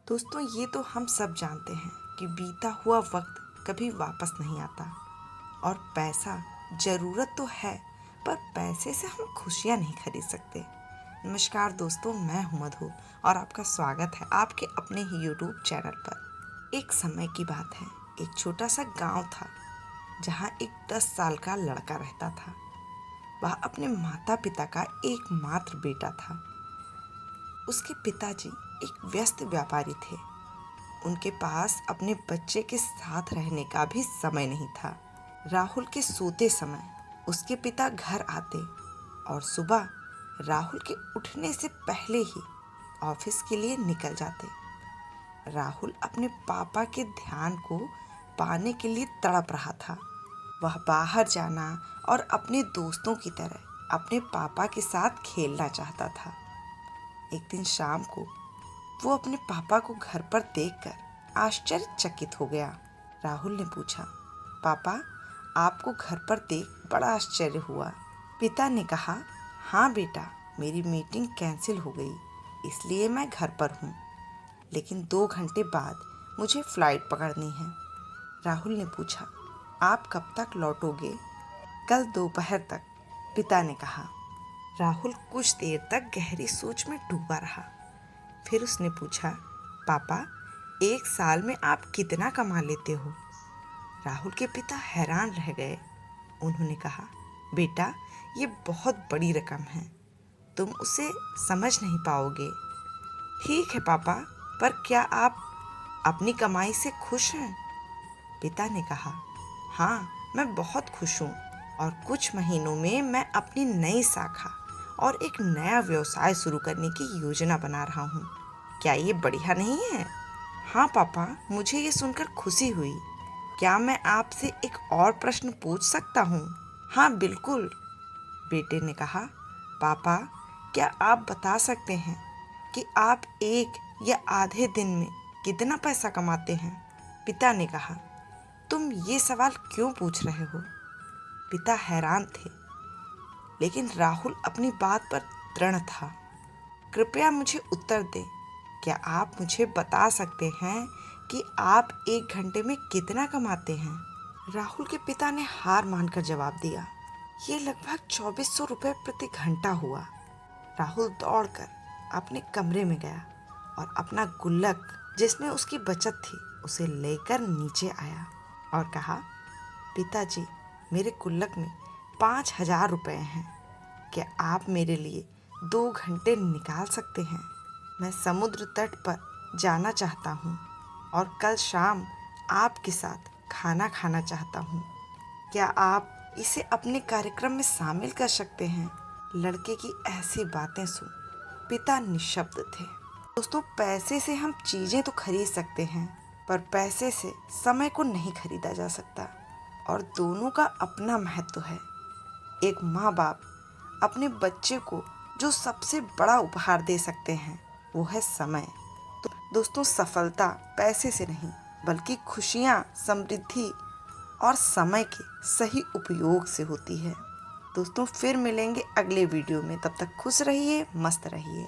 दोस्तों, ये तो हम सब जानते हैं कि बीता हुआ वक्त कभी वापस नहीं आता और पैसा ज़रूरत तो है, पर पैसे से हम खुशियाँ नहीं खरीद सकते। नमस्कार दोस्तों, मैं हूं मधु और आपका स्वागत है आपके अपने ही यूट्यूब चैनल पर। एक समय की बात है, एक छोटा सा गांव था जहां एक 10 साल का लड़का रहता था। वह अपने माता पिता का एकमात्र बेटा था। उसके पिताजी एक व्यस्त व्यापारी थे। उनके पास अपने बच्चे के साथ रहने का भी समय नहीं था। राहुल के सोते समय उसके पिता घर आते और सुबह राहुल के उठने से पहले ही ऑफिस के लिए निकल जाते। राहुल अपने पापा के ध्यान को पाने के लिए तड़प रहा था। वह बाहर जाना और अपने दोस्तों की तरह अपने पापा के साथ खेलना चाहता था। एक दिन शाम को वो अपने पापा को घर पर देखकर आश्चर्यचकित हो गया। राहुल ने पूछा, पापा, आपको घर पर देख बड़ा आश्चर्य हुआ। पिता ने कहा, हाँ बेटा, मेरी मीटिंग कैंसिल हो गई, इसलिए मैं घर पर हूँ, लेकिन 2 घंटे बाद मुझे फ्लाइट पकड़नी है। राहुल ने पूछा, आप कब तक लौटोगे? कल दोपहर तक, पिता ने कहा। राहुल कुछ देर तक गहरी सोच में डूबा रहा। फिर उसने पूछा, पापा, 1 साल में आप कितना कमा लेते हो? राहुल के पिता हैरान रह गए। उन्होंने कहा, बेटा, ये बहुत बड़ी रकम है, तुम उसे समझ नहीं पाओगे। ठीक है पापा, पर क्या आप अपनी कमाई से खुश हैं? पिता ने कहा, हाँ, मैं बहुत खुश हूँ और कुछ महीनों में मैं अपनी नई शाखा और एक नया व्यवसाय शुरू करने की योजना बना रहा हूँ। क्या ये बढ़िया नहीं है? हाँ पापा, मुझे ये सुनकर खुशी हुई। क्या मैं आपसे एक और प्रश्न पूछ सकता हूँ? हाँ बिल्कुल, बेटे ने कहा। पापा, क्या आप बता सकते हैं कि आप एक या आधे दिन में कितना पैसा कमाते हैं? पिता ने कहा, तुम ये सवाल क्यों पूछ रहे हो? पिता हैरान थे, लेकिन राहुल अपनी बात पर दृढ़ था। कृपया मुझे उत्तर दें। क्या आप मुझे बता सकते हैं कि आप 1 घंटे में कितना कमाते हैं? राहुल के पिता ने हार मानकर जवाब दिया, ये लगभग 2400 रुपये प्रति घंटा हुआ। राहुल दौड़कर अपने कमरे में गया और अपना गुल्लक जिसमें उसकी बचत थी उसे लेकर नीचे आया और कहा, पिताजी, मेरे गुल्लक में 5000 रुपये हैं। क्या आप मेरे लिए 2 घंटे निकाल सकते हैं? मैं समुद्र तट पर जाना चाहता हूँ और कल शाम आपके साथ खाना खाना चाहता हूँ। क्या आप इसे अपने कार्यक्रम में शामिल कर सकते हैं? लड़के की ऐसी बातें सुन पिता निशब्द थे। दोस्तों, पैसे से हम चीज़ें तो खरीद सकते हैं, पर पैसे से समय को नहीं खरीदा जा सकता और दोनों का अपना महत्व है। एक माँ बाप अपने बच्चे को जो सबसे बड़ा उपहार दे सकते हैं वो है समय। तो दोस्तों, सफलता पैसे से नहीं, बल्कि खुशियाँ, समृद्धि और समय के सही उपयोग से होती है। दोस्तों, फिर मिलेंगे अगले वीडियो में। तब तक खुश रहिए, मस्त रहिए।